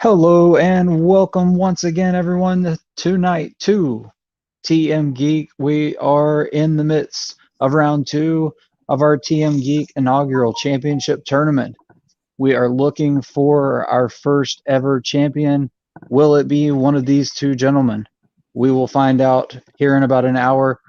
Hello and welcome once again, everyone, tonight to TMGeek. We are in the midst of round two of our TMGeek inaugural championship tournament. We are looking for our first ever champion. Will it be one of these two gentlemen? We will find out here in about an hour.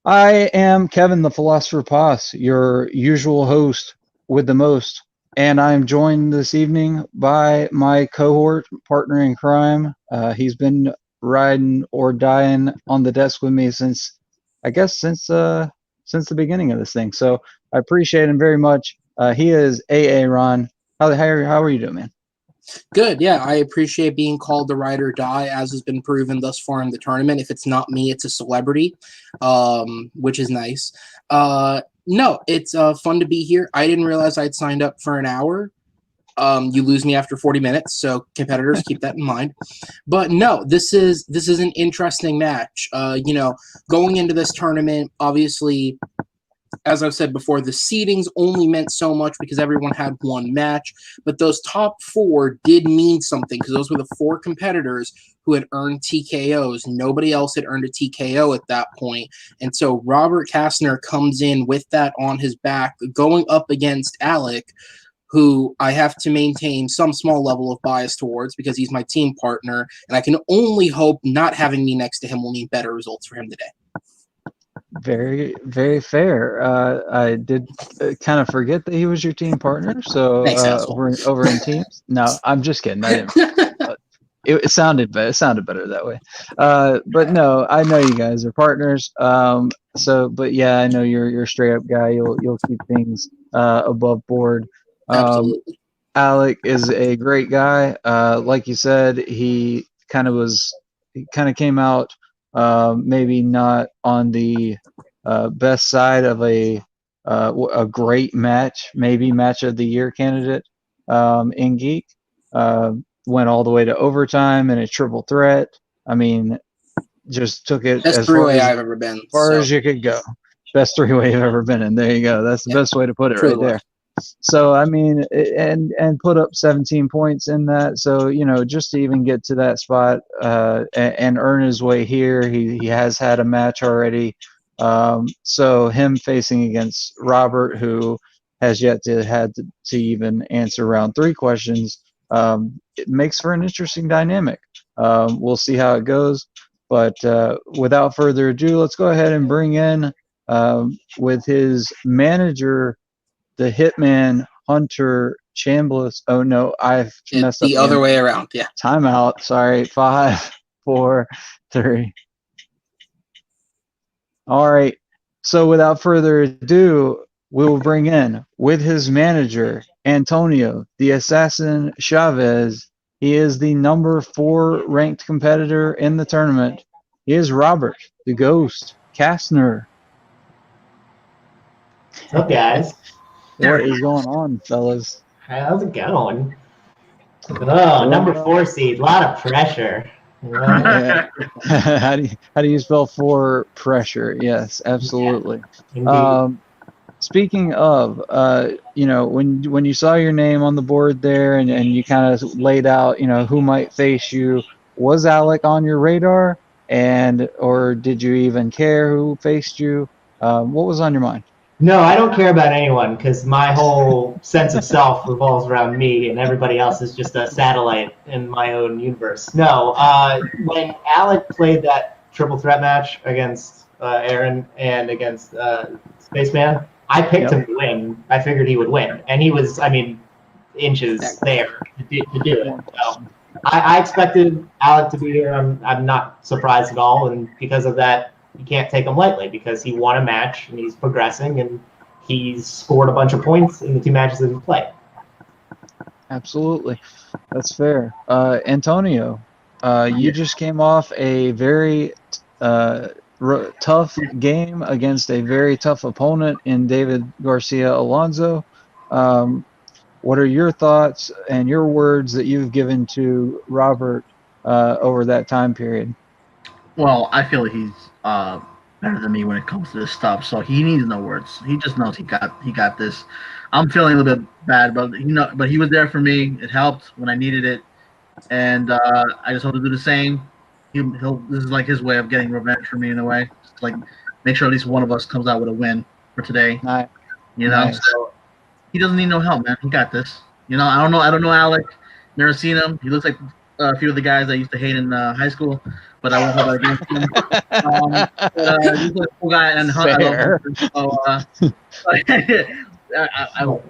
I am Kevin, the Philosopher Poss, your usual host with the most, and I'm joined this evening by my cohort partner in crime. He's been riding or dying on the desk with me since, I guess, since the beginning of this thing. So I appreciate him very much. He is AA Ron. How are you doing, man? Good, yeah. I appreciate being called the ride or die, as has been proven thus far in the tournament. If it's not me, it's a celebrity, which is nice. No, it's fun to be here. I didn't realize I'd signed up for an hour. You lose me after 40 minutes, so competitors keep that in mind. But no, this is an interesting match. Going into this tournament, obviously, as I've said before, the seedings only meant so much because everyone had one match, but those top four did mean something because those were the four competitors who had earned TKOs. Nobody else had earned a TKO at that point. And so Robert Castner comes in with that on his back, going up against Alec, who I have to maintain some small level of bias towards because he's my team partner, and I can only hope not having me next to him will mean better results for him today. Very, very fair. I did kind of forget that he was your team partner. So Thanks, over in teams. No, I'm just kidding. I didn't. It sounded better. It sounded better that way. But no, I know you guys are partners. But yeah, I know you're a straight up guy. You'll keep things above board. Absolutely. Alec is a great guy. Like you said, he kind of came out maybe not on the best side of a great match, maybe match of the year candidate in Geek. Went all the way to overtime in a triple threat. I mean, just took it Best as far three-way as, I've ever been. as you could go. Best three-way you've ever been in. There you go. That's the best way to put it right there. So I mean, and put up 17 points in that. So just to even get to that spot and earn his way here, he has had a match already. So him facing against Robert, who has yet to even answer round three questions, it makes for an interesting dynamic. We'll see how it goes. But without further ado, let's go ahead and bring in with his manager, the Hitman Hunter Chambliss. Oh no, I've messed up the other way around. Yeah. Timeout. Sorry. 5, 4, 3. All right. So without further ado, we will bring in with his manager, Antonio, the Assassin Chavez. He is the number 4 ranked competitor in the tournament. He is Robert, the Ghost, Castner. What's up, guys? What is going on, fellas? How's it going? Oh, number 4 seed. A lot of pressure. Yeah. How do you spell for pressure? Yes, absolutely. Yeah, Speaking of, when you saw your name on the board there and you kind of laid out, who might face you, was Alec on your radar, or did you even care who faced you? What was on your mind? No, I don't care about anyone because my whole sense of self revolves around me, and everybody else is just a satellite in my own universe. No, when Alec played that triple threat match against Aaron and against Spaceman, I picked him to win. I figured he would win, and he was, inches there to do it. So I expected Alec to be here. I'm not surprised at all, and because of that, you can't take him lightly because he won a match and he's progressing and he's scored a bunch of points in the 2 matches that he played. Absolutely. That's fair. Antonio, you just came off a very tough game against a very tough opponent in David Garcia Alonso. What are your thoughts and your words that you've given to Robert over that time period? Well, I feel he's better than me when it comes to this stuff, so he needs no words. He just knows he got this. I'm feeling a little bit bad, but he was there for me. It helped when I needed it. and I just hope to do the same. He'll. This is like his way of getting revenge for me in a way. Just like make sure at least one of us comes out with a win for today. Nice. You know, Nice. so he doesn't need no help, man. He got this. You know, I don't know Alec. Never seen him. He looks like a few of the guys I used to hate in high school, but I won't hold that against him. He's a cool guy, and I love Fair. Hunter. So,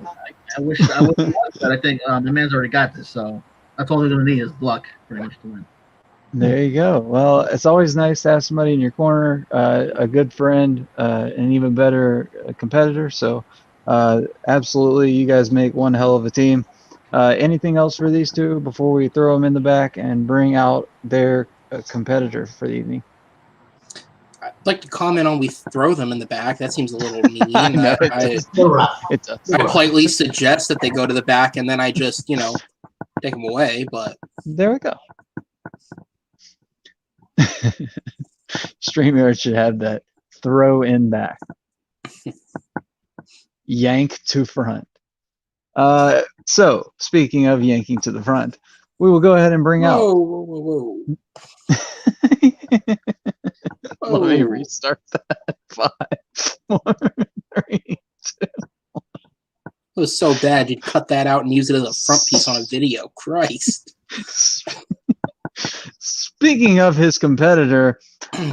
I wish he was, but I think the man's already got this. So that's all they're gonna need is luck, pretty much, to win. There you go. Well, it's always nice to have somebody in your corner, a good friend, and even better competitor. So, absolutely, you guys make one hell of a team. Anything else for these two before we throw them in the back and bring out their competitor for the evening? I'd like to comment on we throw them in the back. That seems a little mean. I know, I Still rough. It's a, politely suggest that they go to the back, and then I just, take them away. But there we go. StreamYard should have that throw in back. Yank to front. So, speaking of yanking to the front, we will go ahead and bring out. whoa. Let me Whoa. restart that. 5, 4, 3. It was so bad you'd cut that out and use it as a front piece on a video. Christ. Speaking of his competitor,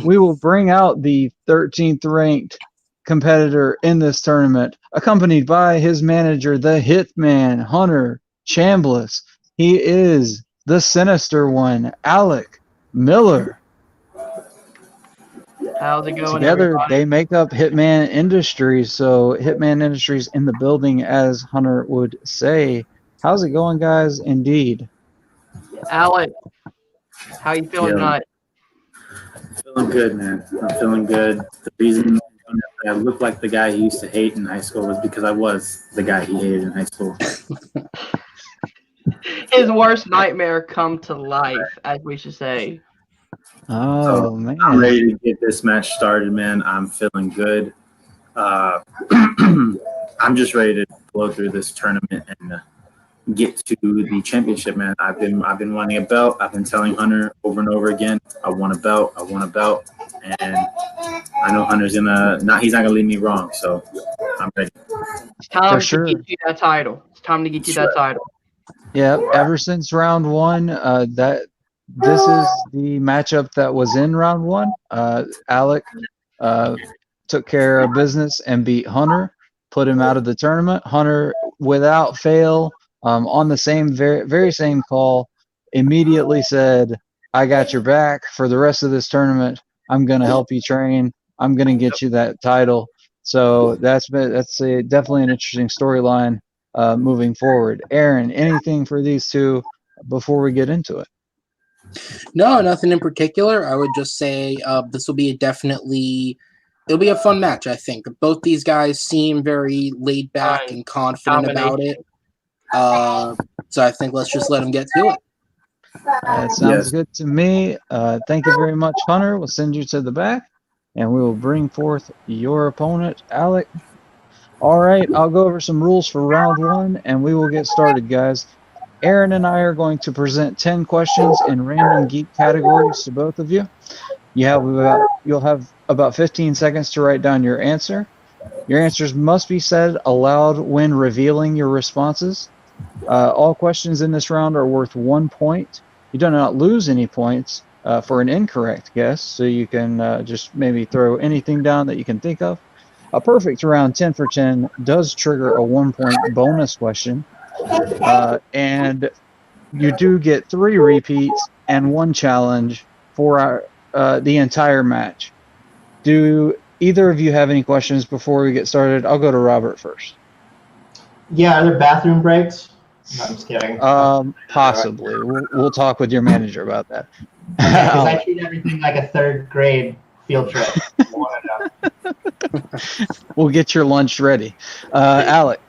we will bring out the 13th ranked competitor in this tournament, accompanied by his manager, the Hitman, Hunter Chambliss. He is the sinister one, Alec Miller. How's it going, Together, everybody? they make up Hitman Industries. So, Hitman Industries in the building, as Hunter would say. How's it going, guys? Indeed. Alec, how you feeling Yo. tonight? Feeling good, man. I'm feeling good. The reason I look like the guy he used to hate in high school was because I was the guy he hated in high school. His worst nightmare come to life, as we should say. Oh, I'm man. ready to get this match started, man. I'm feeling good. I'm just ready to blow through this tournament and get to the championship, man. I've been wanting a belt. I've been telling Hunter over and over again, I want a belt, and I know Hunter's he's not gonna leave me wrong. So I'm ready. It's time For sure. to get you that title. It's time to get you that title. Yeah, ever since round one, this is the matchup that was in round one. Alec took care of business and beat Hunter, put him out of the tournament. Hunter, without fail, on the same very same call, immediately said, "I got your back for the rest of this tournament. I'm gonna help you train. I'm gonna get you that title." So that's definitely an interesting storyline moving forward. Aaron, anything for these two before we get into it? No, nothing in particular. I would just say this will be it'll be a fun match, I think. Both these guys seem very laid back Right. and confident about it. So I think let's just let them get to it. That sounds Yes. good to me. Thank you very much, Hunter. We'll send you to the back, and we will bring forth your opponent, Alec. All right, I'll go over some rules for round one, and we will get started, guys. Aaron and I are going to present 10 questions in random geek categories to both of you. You'll have about 15 seconds to write down your answer. Your answers must be said aloud when revealing your responses. All questions in this round are worth 1 point. You do not lose any points for an incorrect guess, so you can just maybe throw anything down that you can think of. A perfect round 10 for 10 does trigger a 1 point bonus question. And you do get 3 repeats and 1 challenge for the entire match. Do either of you have any questions before we get started? I'll go to Robert first. Yeah, are there bathroom breaks? No, I'm just kidding. Possibly. We'll talk with your manager about that. Because I treat everything like a third grade field trip. I wanna know. We'll get your lunch ready. Alec.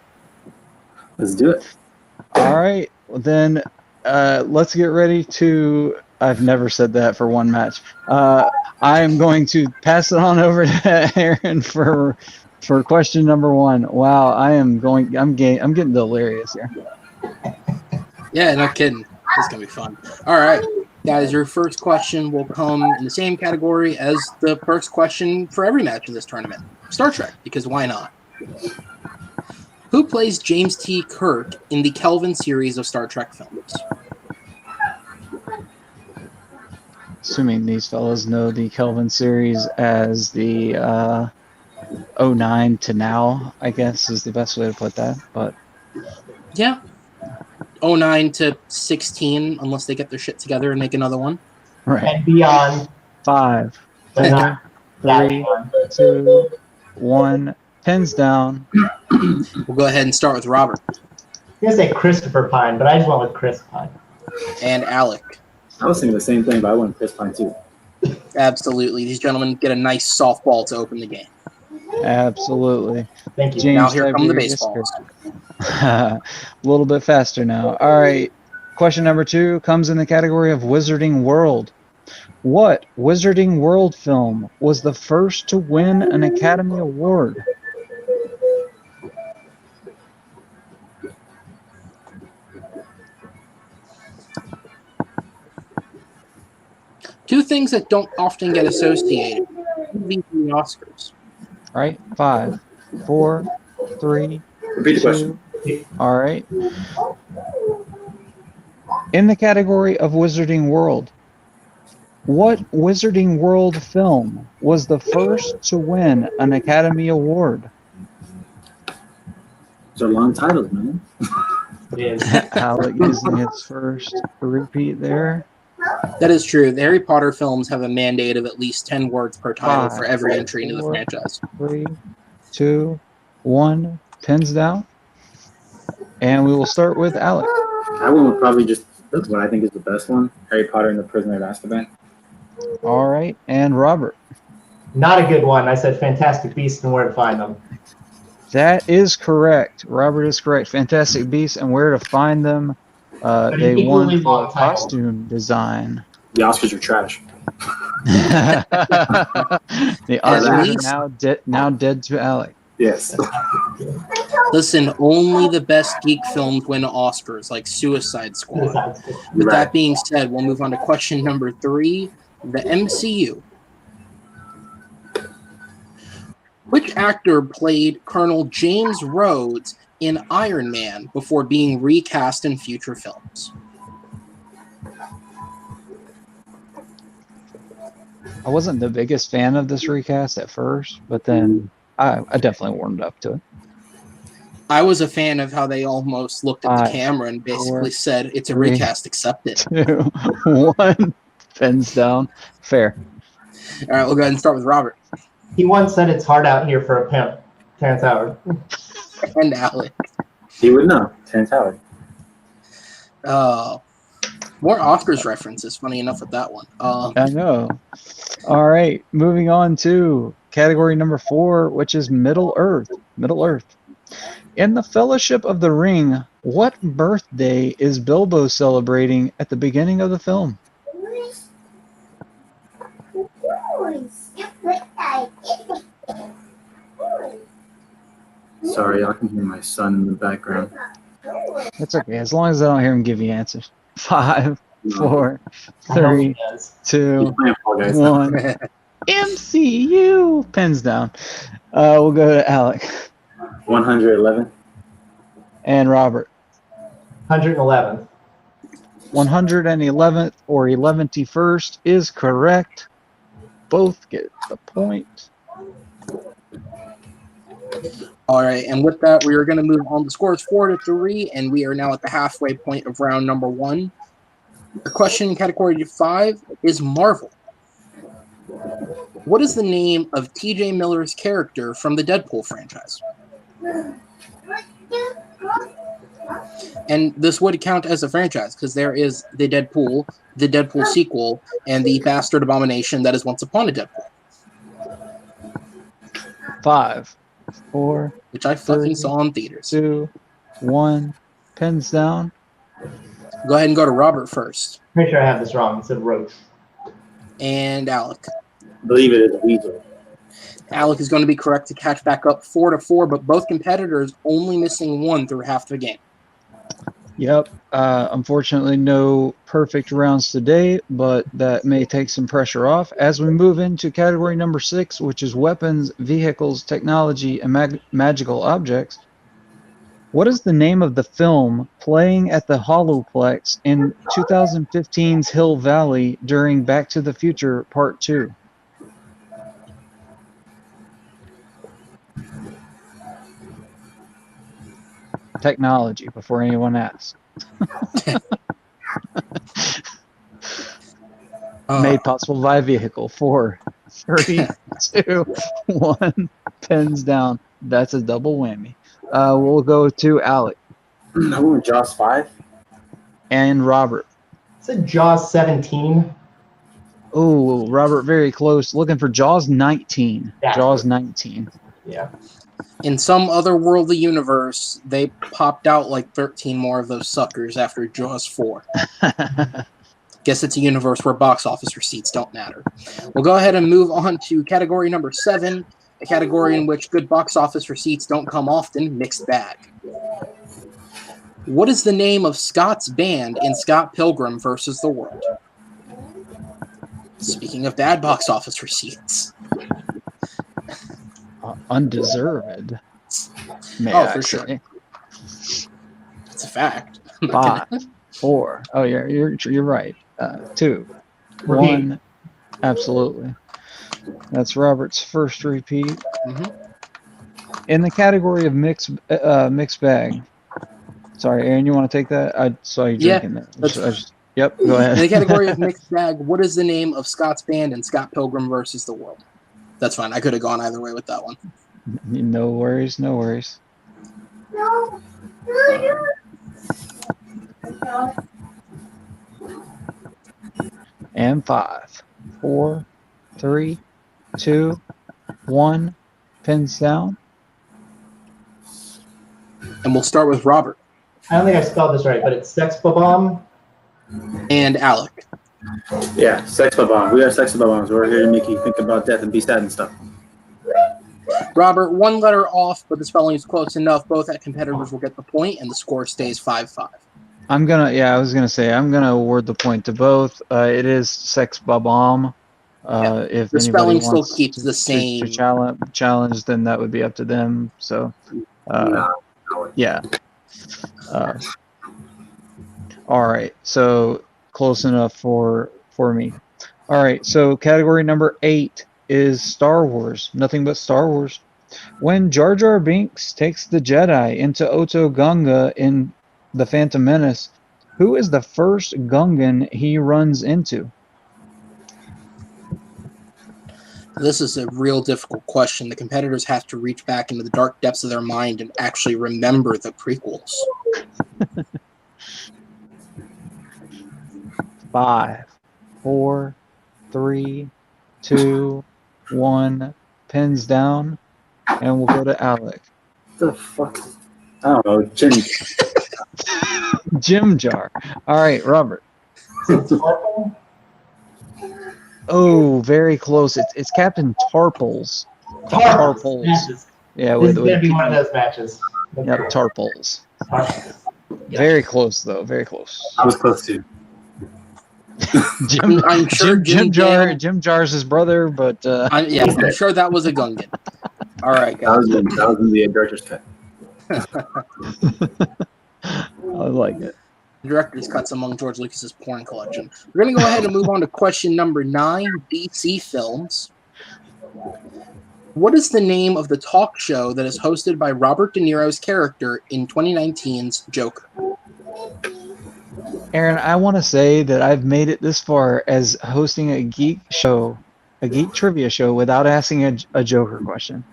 Let's do it. All right. Well, then let's get ready to. I've never said that for one match. I am going to pass it on over to Aaron for question number 1. Wow, I'm getting delirious here. Yeah, no kidding. This is going to be fun. All right, guys, your first question will come in the same category as the first question for every match of this tournament. Star Trek, because why not? Who plays James T. Kirk in the Kelvin series of Star Trek films? Assuming these fellows know the Kelvin series as the 09 to now, I guess is the best way to put that. But Yeah. 09 to 16, unless they get their shit together and make another one. right. And beyond. 5, But not 4, 3, beyond. 2, 1. Pins down. We'll go ahead and start with Robert. I'm going to say Christopher Pine, but I just went with Chris Pine. And Alec. I was thinking the same thing, but I went Chris Pine too. Absolutely. These gentlemen get a nice softball to open the game. Absolutely. Thank you. James Now here come the Tiberius baseballs. A little bit faster now. All right. Question number 2 comes in the category of Wizarding World. What Wizarding World film was the first to win an Academy Award? Two things that don't often get associated. Movies and the Oscars. All right. 5, 4, 3, Repeat the 2. question. All right. In the category of Wizarding World, what Wizarding World film was the first to win an Academy Award? Those are long titles, man. It is. Alec using his first repeat there. That is true. The Harry Potter films have a mandate of at least 10 words per title 5, for every entry into the 4, franchise. 3, 2, 1. Pins down. And we will start with Alec. I went with probably just that's what I think is the best one: Harry Potter and the Prisoner of Azkaban. All right. And Robert. Not a good one. I said Fantastic Beasts and Where to Find Them. That is correct. Robert is correct. Fantastic Beasts and Where to Find Them. They won equally for long title. costume design. The Oscars are trash. The Oscars least- are now dead to Alec. Yes. Listen, only the best geek films win Oscars, like Suicide Squad. With Right. that being said, we'll move on to question number 3, the MCU. Which actor played Colonel James Rhodes in Iron Man before being recast in future films? I wasn't the biggest fan of this recast at first, but then I definitely warmed up to it. I was a fan of how they almost looked at the 5, camera and basically 4, said, it's a 3, recast, accept it. 2, 1. Pins down. Fair. All right, we'll go ahead and start with Robert He once said it's hard out here for a pimp. Terrence Howard. and Alec. You would know. Terrence Howard. More Oscars references, funny enough with that one. I know. All right. Moving on to category number 4, which is Middle Earth. Middle Earth. In the Fellowship of the Ring, what birthday is Bilbo celebrating at the beginning of the film? Sorry, I can hear my son in the background. That's okay, as long as I don't hear him give you answers. 5, 4, I know 3, he does. 2, He's playing Fall Guys. 1. MCU. Pens down. We'll go to Alec 111. and Robert. 111. 111th or 111st is correct. Both get the point. All right, and with that, we are going to move on. The score is 4-3, and we are now at the halfway point of round number 1. The question in category 5 is Marvel. What is the name of T.J. Miller's character from the Deadpool franchise? And this would count as a franchise because there is the Deadpool sequel, and the Bastard Abomination that is Once Upon a Deadpool, 5, 4, which I fucking saw in theaters. 2, 1. Pens down. Go ahead and go to Robert first, Pretty sure I have this wrong. It said Roach. and Alec. I believe it is Weezer. Alec is going to be correct to catch back up 4-4, but both competitors only missing 1 through half the game. Yep. Unfortunately, no perfect rounds today, but that may take some pressure off. As we move into category number 6, which is weapons, vehicles, technology, and magical objects, what is the name of the film playing at the Holoplex in 2015's Hill Valley during Back to the Future Part 2? Technology, before anyone asks. Made possible by a vehicle. 4, 3, 2, 1. Pens down. That's a double whammy. We'll go to Alec I went with Jaws 5. and Robert. It's a Jaws 17. Oh, Robert, very close. Looking for Jaws 19. Yeah. Jaws 19. Yeah. In some otherworldly universe, they popped out like 13 more of those suckers after Jaws 4. Guess it's a universe where box office receipts don't matter. We'll go ahead and move on to category number 7, a category in which good box office receipts don't come often, mixed bag. What is the name of Scott's band in Scott Pilgrim vs. the World? Speaking of bad box office receipts. Undeserved. May I for say. sure. It's a fact. 5, 4. Oh, yeah, you're right. 2, Repeat. 1. Absolutely. That's Robert's first repeat. Mhm. In the category of mixed bag. Sorry, Aaron, you want to take that? I saw you Yeah, drinking that. Yep, go ahead. In the category of mixed bag, what is the name of Scott's band in Scott Pilgrim vs. the World? That's fine. I could have gone either way with that one. No worries, no worries. And 5, 4, 3, 2, 1. Pins down. And we'll start with Robert I don't think I spelled this right, but it's Sex Bomb. and Alec. Yeah, Sex Bomb. We are Sex Bombs. We're here to make you think about death and be sad and stuff. Robert, one letter off, but the spelling is close enough. Both competitors will get the point, and the score stays 5-5. I was gonna say I'm gonna award the point to both. It is Sex Bomb. If The anybody spelling still wants keeps the to same. challenge, then that would be up to them. So, yeah. All right. So close enough for me. All right. So category number 8 is Star Wars. Nothing but Star Wars. When Jar Jar Binks takes the Jedi into Oto Gunga in The Phantom Menace, who is the first Gungan he runs into? This is a real difficult question. The competitors have to reach back into the dark depths of their mind and actually remember the prequels. 5, 4, 3, 2, 1. Pins down, and we'll go to Alec. The fuck? I don't know. Jimmy. Jim Jar. All right, Robert. Tarple? Oh, very close. It's Captain Tarples. Tarples. Matches. Yeah, This with is going to be P. one of those matches. Yep, Tarples. Tarples. Very close though. Very close. I was close to. I'm sure Jim Jar's his brother, but I'm sure that was a Gungan. All right, That guys. was in the director's cut. I like it. Director's cuts among George Lucas's porn collection. We're going to go ahead and move on to question number 9, DC films. What is the name of the talk show that is hosted by Robert De Niro's character in 2019's Joker? Aaron, I want to say that I've made it this far as hosting a geek trivia show without asking a Joker question.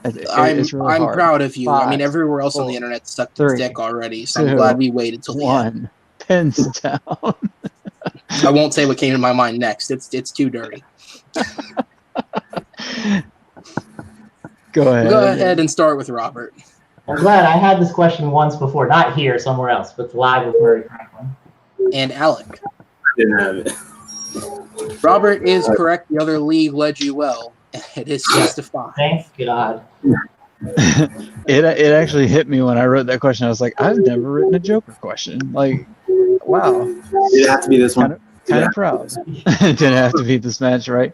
It's really I'm hard. proud of you. 5, I mean, everywhere else on 4, the internet stuck to 3, dick already, so 2, I'm glad we waited till the end. 1. Pins down. I won't say what came to my mind next. It's too dirty. Go ahead. Go ahead and start with Robert. I'm glad I had this question once before, not here, somewhere else, but live with Murray Franklin. And Alec. Didn't have it. Robert is correct. The other league led you well. It is 6-5. Thank God. It actually hit me when I wrote that question. I was like, I've never written a Joker question. Like, wow. Did it have to be this one? Kind of proud. Didn't have to beat this match, right?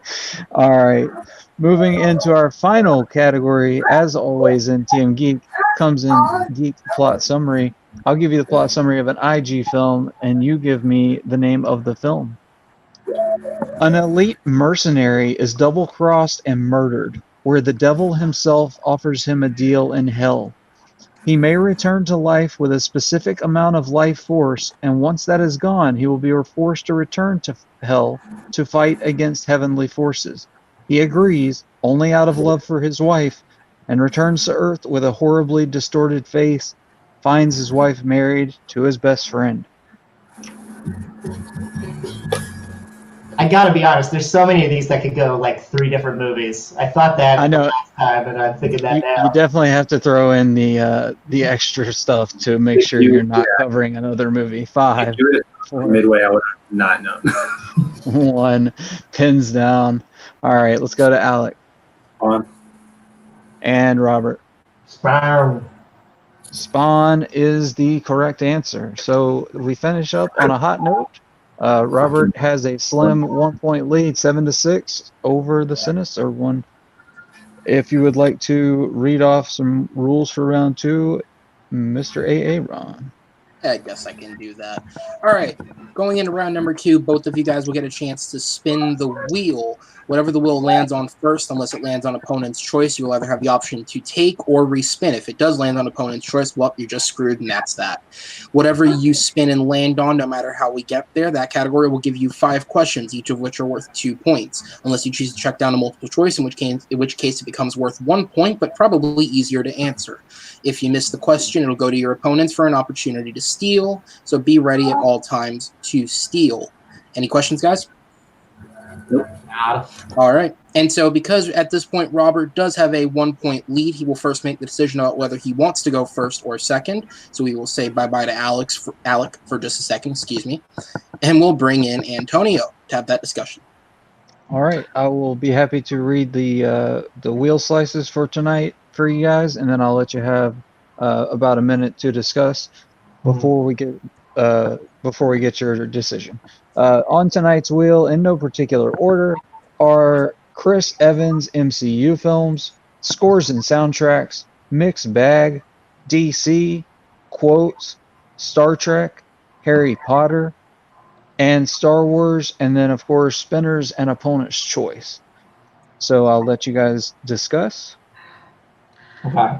All right. Moving into our final category, as always in TM Geek, comes in Geek Plot Summary. I'll give you the plot summary of an IG film, and you give me the name of the film. An elite mercenary is double-crossed and murdered, where the devil himself offers him a deal in hell. He may return to life with a specific amount of life force, and once that is gone, he will be forced to return to hell to fight against heavenly forces. He agrees, only out of love for his wife, and returns to Earth with a horribly distorted face, finds his wife married to his best friend. I gotta be honest, there's so many of these that could go like 3 different movies. I thought that I know. last time, and I'm thinking that now. You definitely have to throw in the extra stuff to make sure you're not covering another movie. 5, 4, Midway, I would not know. 1, pins down. All right, let's go to Alec. On. And Robert. Spawn. Spawn is the correct answer. So we finish up on a hot note. Robert has a slim 1-point lead, 7-6 over the Sinister one. If you would like to read off some rules for round 2, Mr. Ron. I guess I can do that. All right, going into round number 2, both of you guys will get a chance to spin the wheel. Whatever the wheel lands on first, unless it lands on opponent's choice, you will either have the option to take or respin. If it does land on opponent's choice, well, you're just screwed, and that's that. Whatever you spin and land on, no matter how we get there, that category will give you 5 questions, each of which are worth 2 points, unless you choose to check down a multiple choice, in which case it becomes worth 1 point, but probably easier to answer. If you miss the question, it'll go to your opponents for an opportunity to steal, so be ready at all times to steal. Any questions, guys? Nope. All right. And so because at this point Robert does have a 1-point lead, he will first make the decision about whether he wants to go first or second. So we will say bye-bye to Alec for just a second, excuse me. And we'll bring in Antonio to have that discussion. All right. I will be happy to read the wheel slices for tonight for you guys, and then I'll let you have about a minute to discuss before we get your decision. On tonight's wheel, in no particular order, are Chris Evans MCU films, scores and soundtracks, mixed bag, DC, quotes, Star Trek, Harry Potter, and Star Wars, and then of course spinners and opponent's choice. So I'll let you guys discuss. Okay.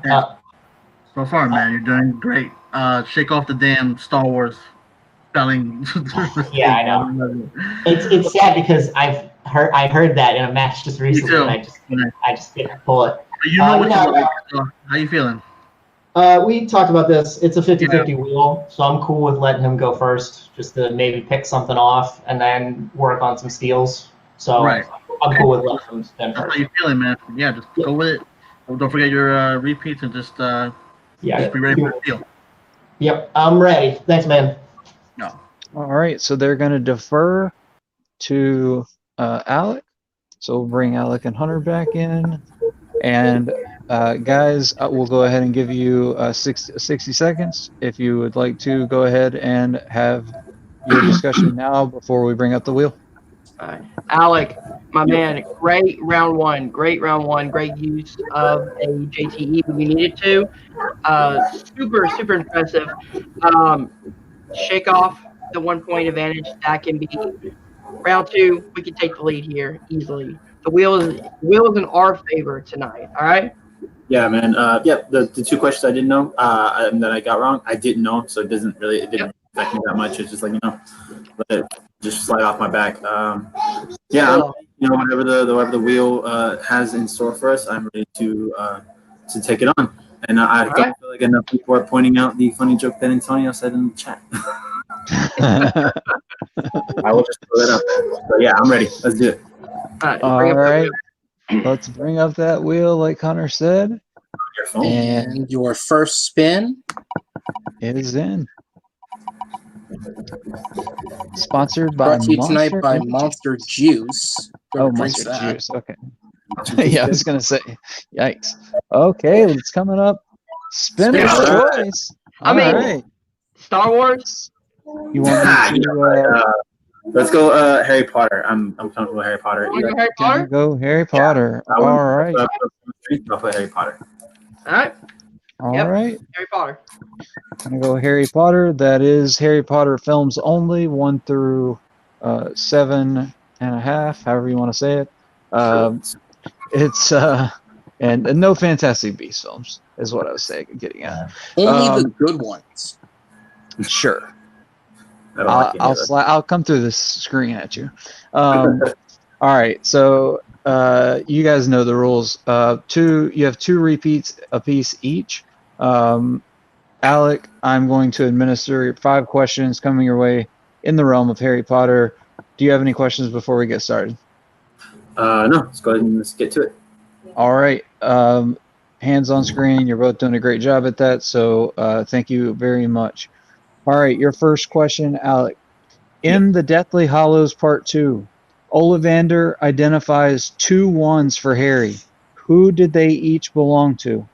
So far, man, you're doing great. Shake off the damn Star Wars spelling. Yeah, I know. It's sad because I heard that in a match just recently, and I just didn't pull it. But you know what you like. So how you feeling? We talked about this. It's a 50-50 wheel, so I'm cool with letting him go first, just to maybe pick something off and then work on some steals. So right. I'm cool with letting him spin That's first. how you feeling, man. Yeah, just go with it. Don't forget your repeats and just be ready for the steal. Yep, I'm ready. Thanks, man. No. All right, so they're going to defer to Alec. So we'll bring Alec and Hunter back in. And guys, we'll go ahead and give you 60 seconds. If you would like to go ahead and have your discussion now before we bring up the wheel. All right. Alec, my man, great round one. Great use of a JTE when you needed to. Super impressive. Shake off the 1-point advantage. That can be round 2. We can take the lead here easily. The wheel is in our favor tonight. All right. Yeah, man. The 2 questions I didn't know that I got wrong, I didn't know, so it didn't affect me that much. It's just like, let it just slide off my back. Whatever the wheel has in store for us, I'm ready to take it on. And I don't feel like enough people are pointing out the funny joke that Antonio said in the chat. I will just throw that up there. So yeah, I'm ready. Let's do it. All right. Let's bring up that wheel like Hunter said. Your phone. And your first spin is in. Sponsored by brought to you tonight Monster by Energy. Monster Juice. Oh, Monster Juice. Okay. Yeah, I was gonna say, yikes. Okay, it's coming up. Spinner's Spinner's choice. I All mean- right. Star Wars. You want me to Let's go Harry Potter. I'm comfortable with Harry Potter. You want to go Harry Potter? go Harry Potter? I wouldn't- All right. I'll put Harry Potter. All right, All Yep. right. Harry Potter. I'm gonna go Harry Potter. That is Harry Potter films only, 1 through 7.5, however you want to say it. It's and no Fantastic Beasts films is what I was saying, getting at. Only the good ones. Sure. I don't like any of it. I'll come through this screen at you. All right, so you guys know the rules. You have 2 repeats apiece each. Alec, I'm going to administer 5 questions coming your way in the realm of Harry Potter. Do you have any questions before we get started? No, let's go ahead and let's get to it. All right. Hands on screen. You're both doing a great job at that, so thank you very much. All right, your first question, Alec. In the Deathly Hallows Part 2, Ollivander identifies 2 wands for Harry. Who did they each belong to?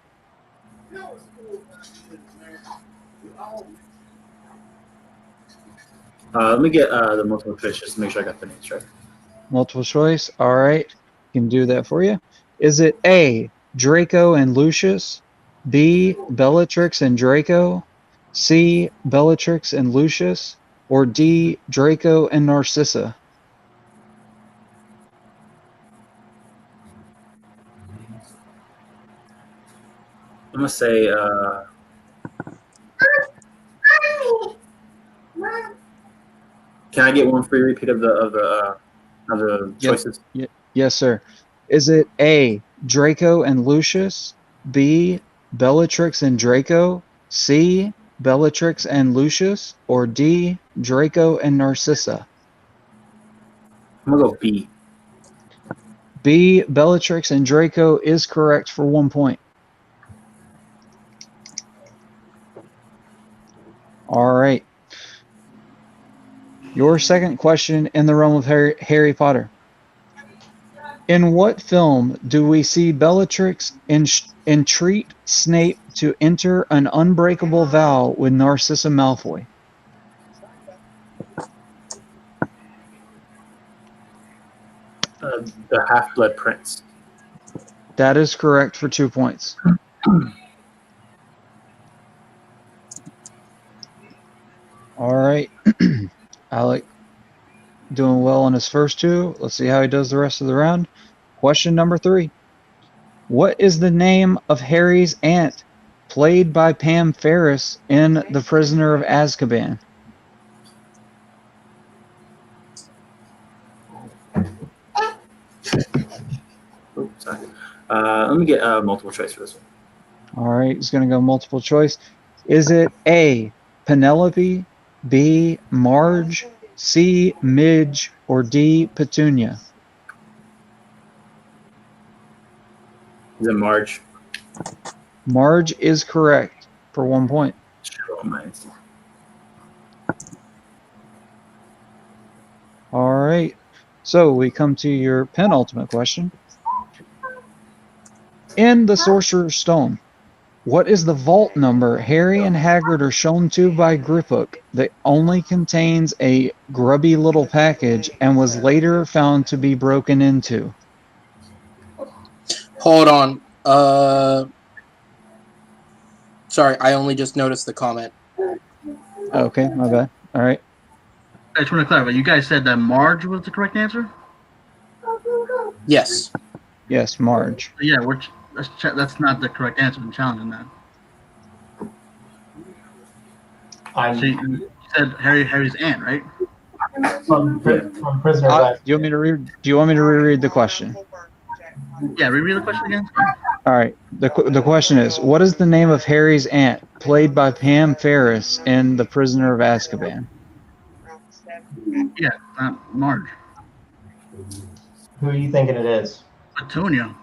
Let me get the multiple choice just to make sure I got the names right. Multiple choice. All right, can do that for you. Is it A, Draco and Lucius, B, Bellatrix and Draco, C, Bellatrix and Lucius, or D, Draco and Narcissa? I'm gonna say can I get one free repeat of the choices? Yes, sir. Is it A, Draco and Lucius, B, Bellatrix and Draco, C, Bellatrix and Lucius, or D, Draco and Narcissa? I'm gonna go B. B, Bellatrix and Draco is correct for 1 point. All right. Your second question in the realm of Harry Potter. In what film do we see Bellatrix entreat Snape to enter an unbreakable vow with Narcissa Malfoy? The Half-Blood Prince. That is correct for 2 points. All right. Alec doing well on his first 2. Let's see how he does the rest of the round. Question number 3. What is the name of Harry's aunt, played by Pam Ferris in The Prisoner of Azkaban? Oops, sorry. Let me get multiple choice for this one. All right, he's going to go multiple choice. Is it A, Penelope, B, Marge, C, Midge, or D, Petunia? Is it Marge? Marge is correct for 1 point. Oh, man. All right, so we come to your penultimate question. In the Sorcerer's Stone, what is the vault number Harry and Hagrid are shown to by Griphook that only contains a grubby little package and was later found to be broken into? Hold on. Sorry, I only just noticed the comment. Okay, my bad. All right. I just want to clarify. You guys said that Marge was the correct answer? Yes. Yes, Marge. Yeah, that's not the correct answer. I'm challenging that. So you said Harry's aunt, right? From Prisoner of Do you want me to reread the question? Yeah, reread the question again. All right. The question is, what is the name of Harry's aunt, played by Pam Ferris in The Prisoner of Azkaban? Yeah, not Marge. Who are you thinking it is? Petunia.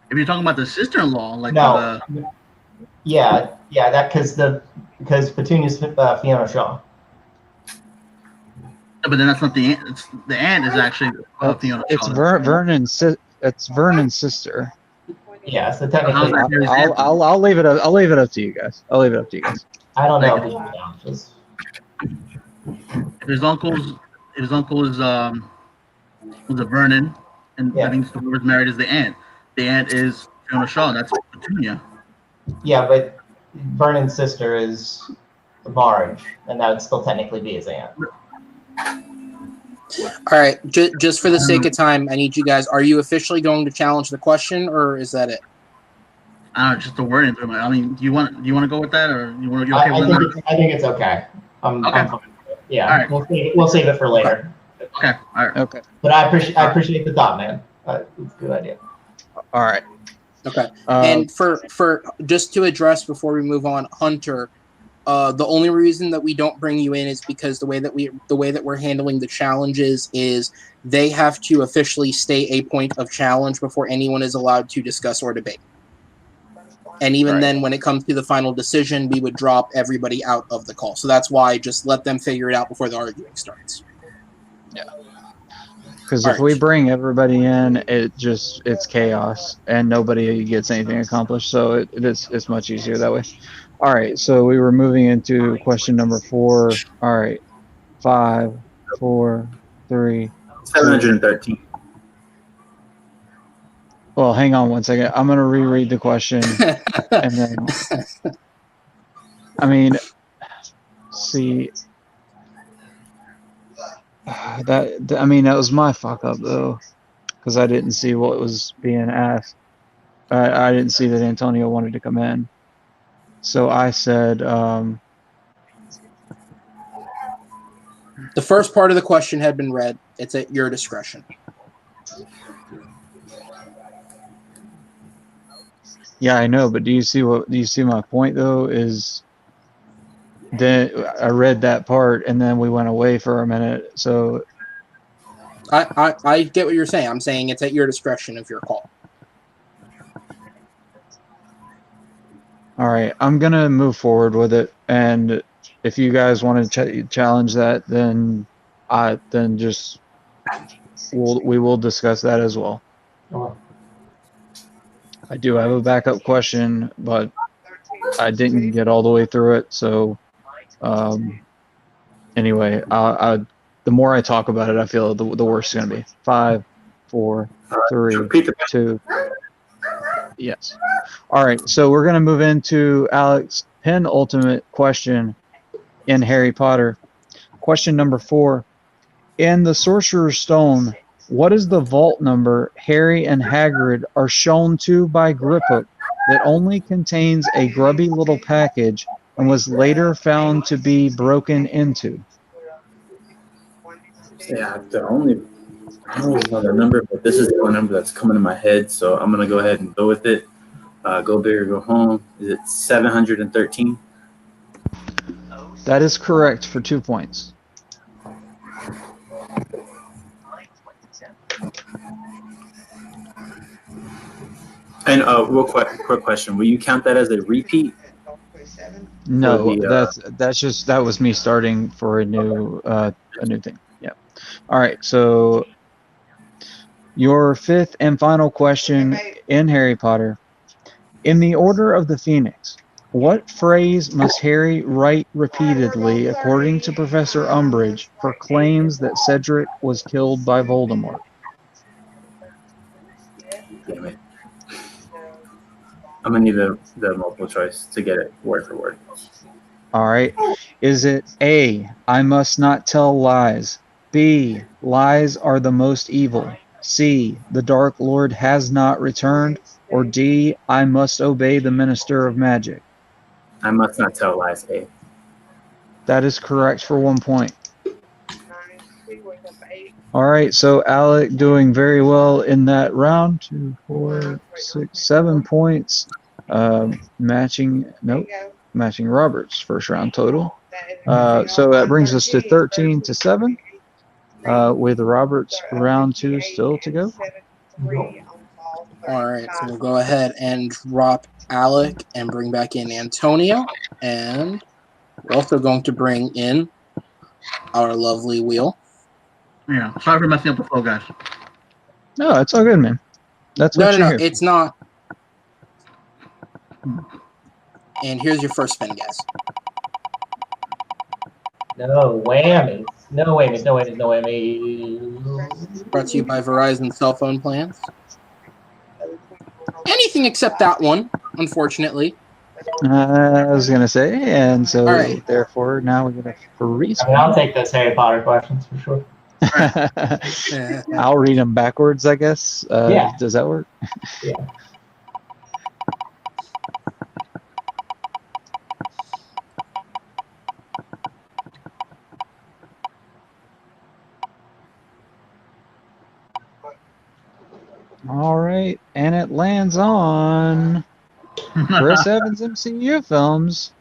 If you're talking about the sister-in-law, like No. Yeah, that because Petunia's Fiona Shaw. But then that's not the aunt. The aunt is actually Fiona It's Shaw. Vernon's sister. Yeah, so How's technically, that Harry's anthem? I'll leave it. I'll leave it up to you guys. I'll leave it up to you guys. I don't know who challenges. If his uncle is was a Vernon, and Yeah. I think whoever's married is the aunt. The aunt is Fiona Shaw. That's Petunia. Yeah, but Vernon's sister is Marge, and that would still technically be his aunt. All right, just for the sake of time, I need you guys. Are you officially going to challenge the question, or is that it? I don't know, just the wording. I mean, do you want to go with that, or you want to be okay I with think that? I think it's okay. I'm Okay. fine with it. Yeah, All right. we'll save it for later. Okay, all right. Okay. But I appreciate the thought, man. It's a good idea. All right. Okay. And for just to address before we move on, Hunter, the only reason that we don't bring you in is because the way that we're handling the challenges is they have to officially state a point of challenge before anyone is allowed to discuss or debate. And even then, when it comes to the final decision, we would drop everybody out of the call. So that's why just let them figure it out before the arguing starts. Yeah. Because if we bring everybody in, it's chaos and nobody gets anything accomplished. So it's much easier that way. All right. So we were moving into question number 4. All right. 5, 4, 3. 713. Well, hang on one second. I'm gonna reread the question, and then, I mean, see, that was my fuck up though, because I didn't see what was being asked. I didn't see that Antonio wanted to come in, so I said, the first part of the question had been read. It's at your discretion. yeah, I know, but do you see my point though? Is then I read that part and then we went away for a minute. So I get what you're saying. I'm saying it's at your discretion of your call. All right, I'm gonna move forward with it, and if you guys want to challenge that, then we will discuss that as well. Oh. I do have a backup question, but I didn't get all the way through it. So anyway, the more I talk about it, I feel the worse it's gonna be. 5, 4, 3, 2. Yes. All right. So we're gonna move into Alec's penultimate question in Harry Potter. Question number 4. In the Sorcerer's Stone, what is the vault number Harry and Hagrid are shown to by Griphook that only contains a grubby little package and was later found to be broken into? Yeah, I don't know the number, but this is the one number that's coming to my head, so I'm gonna go ahead and go with it. Go big or go home. Is it 713? That is correct for 2 points. And real quick question: will you count that as a repeat? No, that was me starting for a new thing. Yeah. All right. So your 5th and final question in Harry Potter: in the Order of the Phoenix, what phrase must Harry write repeatedly, according to Professor Umbridge, for claims that Cedric was killed by Voldemort? Damn it. I'm gonna need the multiple choice to get it word for word. All right. Is it A, I must not tell lies? B, lies are the most evil? C, the Dark Lord has not returned? Or D, I must obey the Minister of Magic? I must not tell lies. A. That is correct for 1 point. All right, so Alec doing very well in that round. 2, 4, 6, 7 points. Matching Robert's first round total. So that brings us to 13-7. With Robert's round 2 still to go. All right, so we'll go ahead and drop Alec and bring back in Antonio, and we're also going to bring in our lovely Wheel. Yeah, sorry for messing up the flow, guys. No, it's all good, man. That's what No, you're here. it's not. And here's your first spin, guys. No whammies. No whammies. No whammies. No whammies. Brought to you by Verizon cell phone plans. Anything except that one, unfortunately. I was gonna say, and so All right. therefore now we're gonna freeze. I mean, I'll take those Harry Potter questions for sure. I'll read them backwards, I guess. Yeah. Does that work? Yeah. All right, and it lands on Chris Evans MCU films.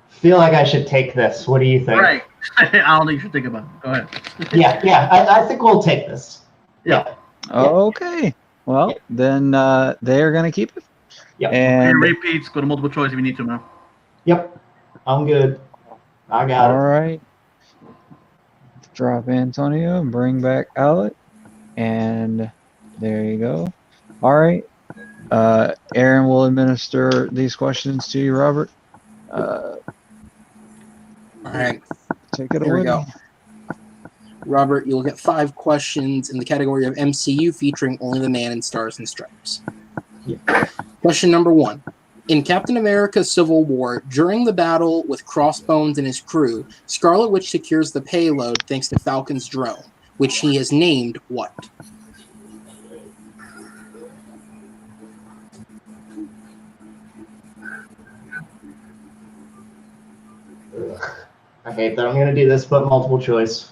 Feel like I should take this. What do you think? Right. I don't think you should think about it. Go ahead. Yeah. I think we'll take this. Yeah. Okay. Well, then they are gonna keep it. Yep. And repeats. Go to multiple choice if you need to now. Yep. I'm good. I got all it. right. Drop Antonio and bring back Alec. And there you go. All right. Aaron will administer these questions to you, Robert. All right. Take it Here away. we go. Robert, you'll get 5 questions in the category of MCU featuring only the man in Stars and Stripes. Yeah. Question number 1. In Captain America Civil War, during the battle with Crossbones and his crew, Scarlet Witch secures the payload thanks to Falcon's drone, which he has named what? I hate that I'm going to do this, but multiple choice.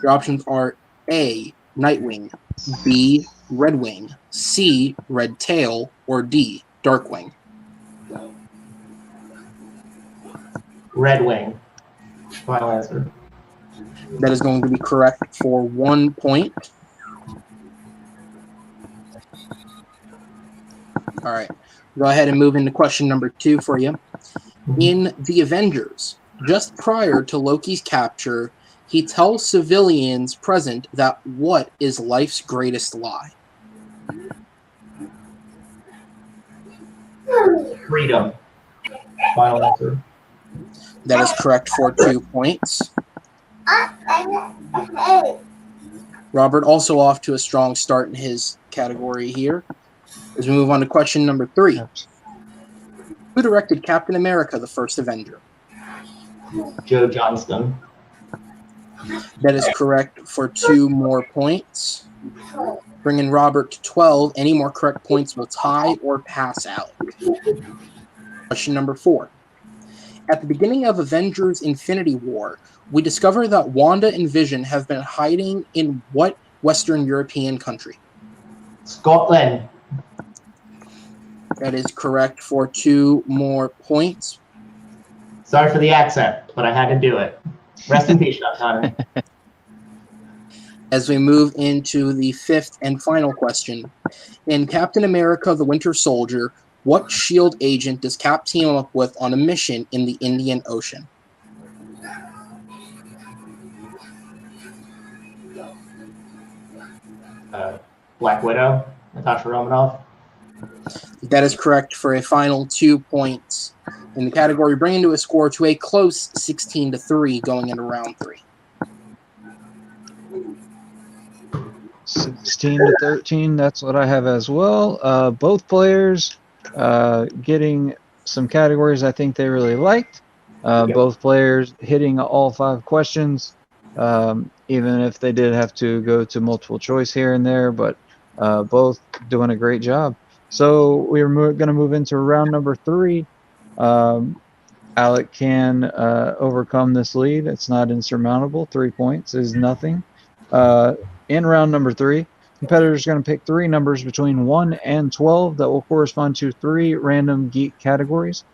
Your options are A, Nightwing, B, Redwing, C, Red Tail, or D, Darkwing. Red Wing. Final answer. That is going to be correct for 1 point. All right. Go ahead and move into question number 2 for you. In The Avengers, just prior to Loki's capture, he tells civilians present that what is life's greatest lie? Freedom. Final answer. That is correct for 2 points. Robert also off to a strong start in his category here. As we move on to question number 3. Who directed Captain America, the First Avenger? Joe Johnston. That is correct for 2 more points. Bringing Robert to 12. Any more correct points will tie or pass Alec. Question number 4. At the beginning of Avengers Infinity War, we discover that Wanda and Vision have been hiding in what Western European country? Scotland. That is correct for 2 more points. Sorry for the accent, but I had to do it. Rest in peace, Sean Connery. As we move into the 5th and final question. In Captain America the Winter Soldier, what SHIELD agent does Cap team up with on a mission in the Indian Ocean? Black Widow. Natasha Romanoff. That is correct for a final 2 points in the category, bringing to a score to a close 16-3 going into round 3. 16-13, that's what I have as well. Both players getting some categories I think they really liked. Both players hitting all 5 questions, even if they did have to go to multiple choice here and there, but both doing a great job. So we're going to move into round number 3. Alec can overcome this lead. It's not insurmountable. 3 points is nothing. In round number 3, competitors are going to pick 3 numbers between 1 and 12 that will correspond to 3 random geek categories.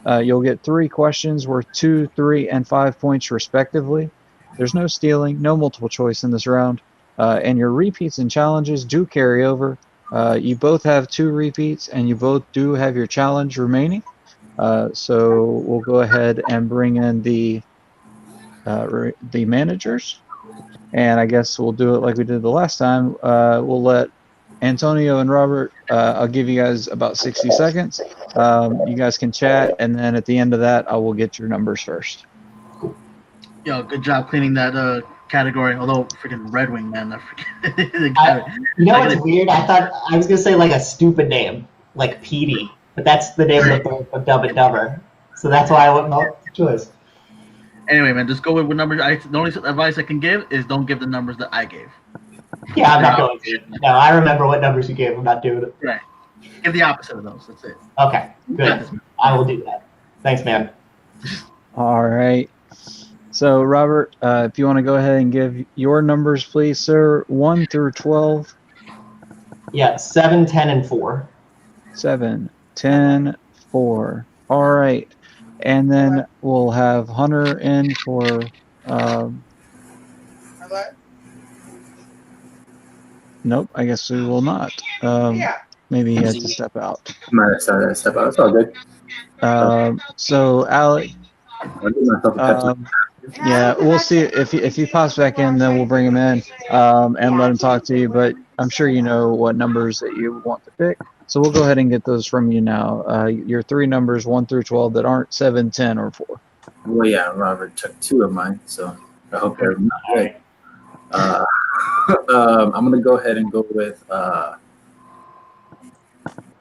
You'll get 3 questions worth 2, 3, and 5 points respectively. There's no stealing, no multiple choice in this round, and your repeats and challenges do carry over. You both have 2 repeats, and you both do have your challenge remaining. So we'll go ahead and bring in the managers. And I guess we'll do it like we did the last time. We'll let Antonio and Robert, I'll give you guys about 60 seconds. You guys can chat, and then at the end of that, I will get your numbers first. Yo, good job cleaning that category. Although freaking Red Wing, man, I forget. You know what's weird? I thought I was gonna say like a stupid name, like Petey, but that's the name of Dumb and Dumber. So that's why I went with the choice. Anyway, man, just go with what numbers. The only advice I can give is don't give the numbers that I gave. Yeah, I'm not going to. No, I remember what numbers you gave. I'm not doing it. Right. Give the opposite of those. That's it. Okay, good. I will do that. Thanks, man. All right. So, Robert, if you want to go ahead and give your numbers, please, sir. 1 through 12. Yeah, 7, 10, and 4. 7, 10, 4. All right. And then we'll have Hunter in for. Nope, I guess we will not. Maybe he had to step out. Might have started to step out. It's all good. So, Alec, I'll give myself a pep talk. yeah, we'll see if he pops back in, then we'll bring him in and let him talk to you. But I'm sure you know what numbers that you want to pick. So we'll go ahead and get those from you now. Your 3 numbers, 1 through 12, that aren't 7, 10, or 4. Well, yeah, Robert took 2 of mine, so I hope they're not good. I'm going to go ahead and go with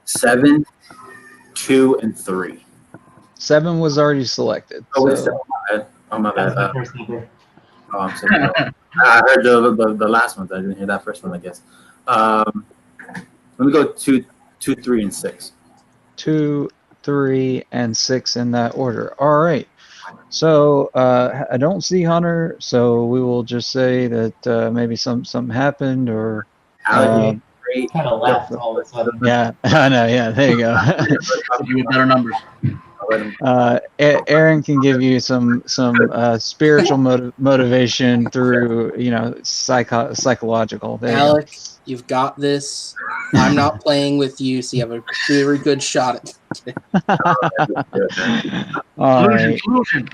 7, 2, and 3. 7 was already selected. Oh, wait, so. 7. My bad. That's the first number. Oh, I'm sorry. I heard the last ones. I didn't hear that first one, I guess. Let me go 2, 3, and 6. 2, 3, and 6 in that order. All right. So I don't see Hunter, so we will just say that maybe something happened or. Alec, Kind of left all of a sudden. Yeah, I know. Yeah, there you go. You better numbers. Aaron can give you some spiritual motivation through psychological. There Alec, you've got this. I'm not playing with you, so you have a very good shot at it. All right. Solution.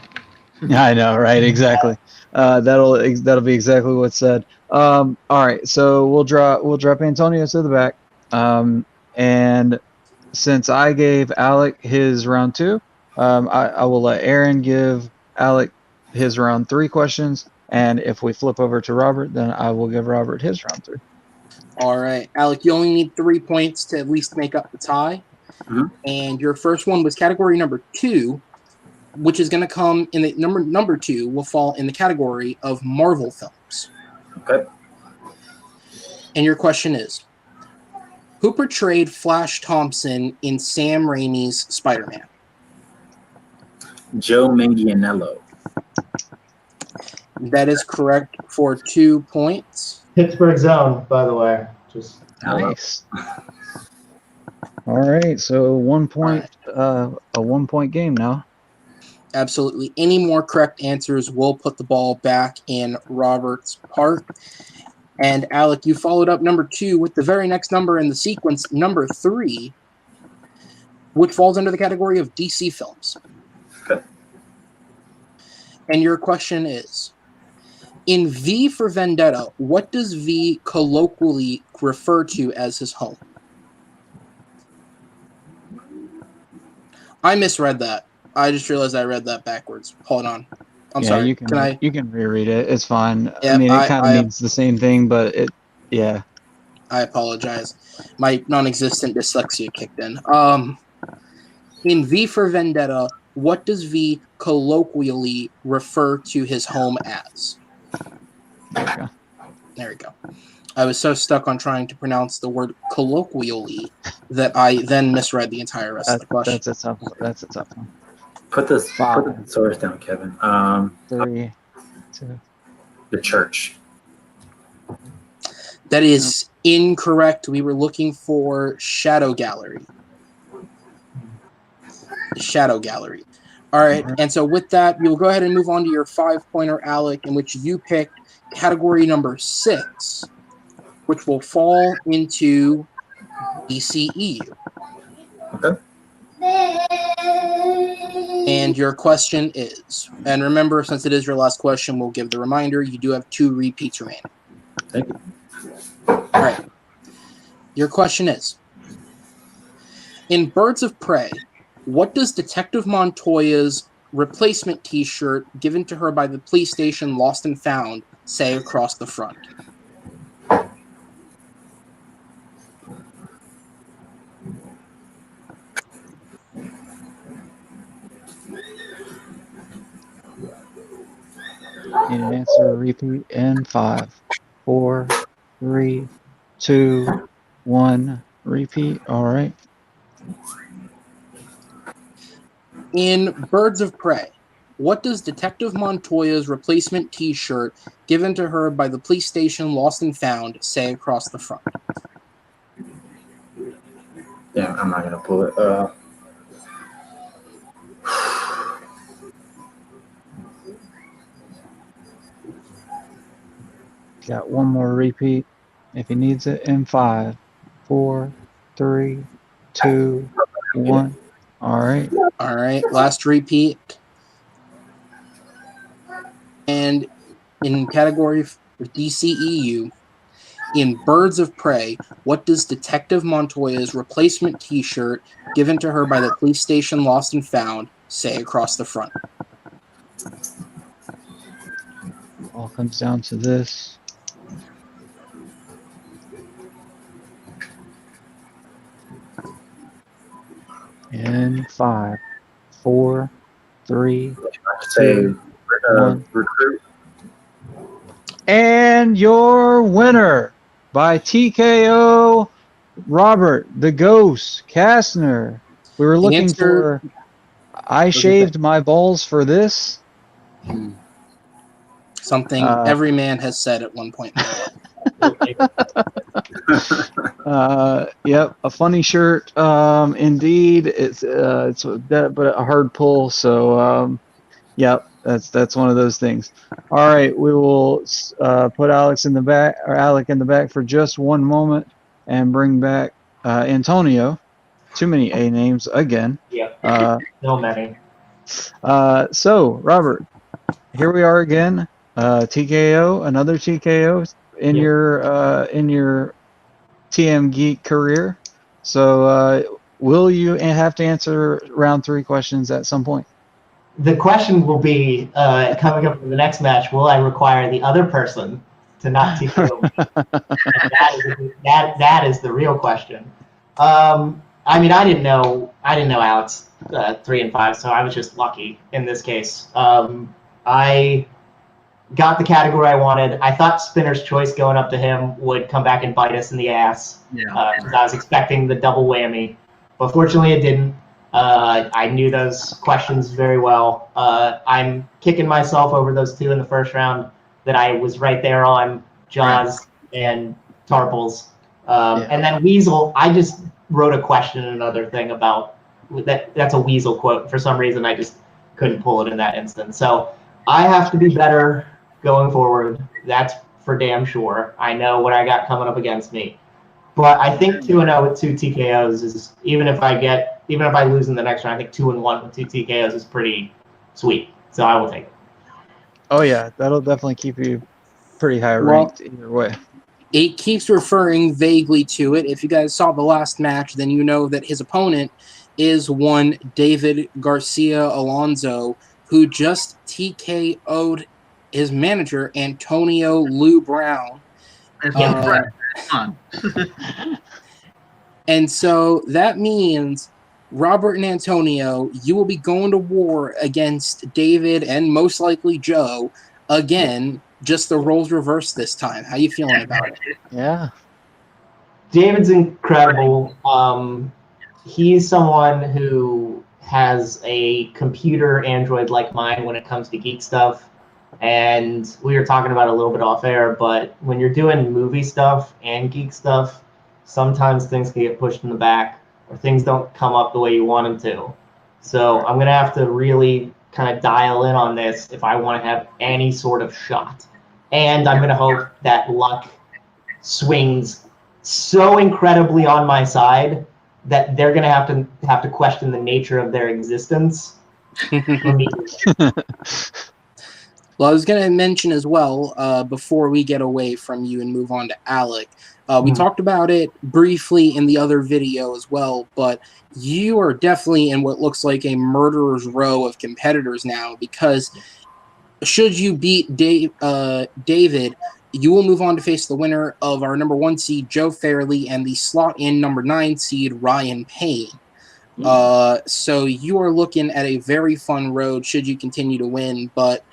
I know, right? Exactly. That'll be exactly what's said. All right, so we'll drop Antonio to the back. And since I gave Alec his round 2, I will let Aaron give Alec his round 3 questions, and if we flip over to Robert, then I will give Robert his round 3. All right, Alec, you only need 3 points to at least make up the tie. Mhm. And your first one was category number 2, which is going to come in the number 2 will fall in the category of Marvel films. Okay. And your question is, who portrayed Flash Thompson in Sam Raimi's Spider-Man? Joe Manganiello. That is correct for 2 points. Pittsburgh zone, by the way. Just Nice. All right, so 1 point, a 1 point game now. Absolutely. Any more correct answers will put the ball back in Robert's park. And Alec, you followed up number 2 with the very next number in the sequence, number 3, which falls under the category of DC films. Okay. And your question is, in V for Vendetta, what does V colloquially refer to as his home? I misread that. I just realized I read that backwards. Hold on. I'm sorry. You can reread it. It's fine. Yeah, I mean, it kind of means the same thing, but yeah. I apologize. My non-existent dyslexia kicked in. In V for Vendetta, what does V colloquially refer to his home as? There we go. I was so stuck on trying to pronounce the word colloquially that I then misread the entire rest of the question. That's a tough one. Put the source down, Kevin. 3, 2. The church. That is incorrect. We were looking for Shadow Gallery. Shadow Gallery. All right. And so with that, we will go ahead and move on to your 5-pointer, Alec, in which you picked category number 6, which will fall into DCEU. Okay. And your question is, and remember, since it is your last question, we'll give the reminder, you do have 2 repeats remaining. Thank you. All right. Your question is, in Birds of Prey, what does Detective Montoya's replacement T-shirt given to her by the police station Lost and Found say across the front? Need an answer. Repeat in 5, 4, 3, 2, 1. Repeat. All right. In Birds of Prey, what does Detective Montoya's replacement T-shirt given to her by the police station Lost and Found say across the front? Yeah, I'm not gonna pull it. Got one more repeat if he needs it in 5, 4, 3, 2, 1. All right. All right, last repeat. And in category for DCEU, in Birds of Prey, what does Detective Montoya's replacement T-shirt given to her by the police station Lost and Found say across the front? All comes down to this. In 5, 4, 3, Say, 2, 1. recruit. And your winner by TKO, Robert the Ghost Castner. We were looking Answer- for I shaved my balls for this. Something every man has said at one point in their life. Yep, a funny shirt. Indeed, it's but a hard pull. So yep, that's one of those things. All right, we will put Alec in the back for just one moment and bring back Antonio. Too many A names again. Yep. So many. So Robert, here we are again. TKO, another TKO in your TMGeek career. So will you have to answer round 3 questions at some point? The question will be coming up for the next match. Will I require the other person to not TKO me? that is the real question. I mean, I didn't know Alex 3 and 5, so I was just lucky in this case. I got the category I wanted. I thought Spinner's Choice going up to him would come back and bite us in the ass. Because I was expecting the double whammy, but fortunately it didn't. I knew those questions very well. I'm kicking myself over those 2 in the first round that I was right there on Jaws and Tarples. And then Weasel, I just wrote a question and another thing about that. That's a Weasel quote. For some reason, I just couldn't pull it in that instance. So I have to be better going forward. That's for damn sure. I know what I got coming up against me. But I think 2-0 with 2 TKOs is, even if I lose in the next round, I think 2-1 with 2 TKOs is pretty sweet. So I will take it. Oh yeah, that'll definitely keep you pretty high ranked either way. It keeps referring vaguely to it. If you guys saw the last match, then you know that his opponent is one David Garcia Alonso, who just TKO'd his manager, Antonio Lou Brown. And so that means, Robert and Antonio, you will be going to war against David and most likely Joe again, just the roles reversed this time. How you feeling about it? Yeah. David's incredible. He's someone who has a computer Android like mine when it comes to geek stuff. And we were talking about it a little bit off air, but when you're doing movie stuff and geek stuff, sometimes things can get pushed in the back or things don't come up the way you want them to. So I'm going to have to really kind of dial in on this if I want to have any sort of shot. And I'm going to hope that luck swings so incredibly on my side that they're going to have to question the nature of their existence for me. Well, I was going to mention as well, before we get away from you and move on to Alec, we talked about it briefly in the other video as well, but you are definitely in what looks like a murderer's row of competitors now, because should you beat David, you will move on to face the winner of our number 1 seed, Joe Fairley, and the slot-in number 9 seed, Ryan Payne. So you are looking at a very fun road should you continue to win, but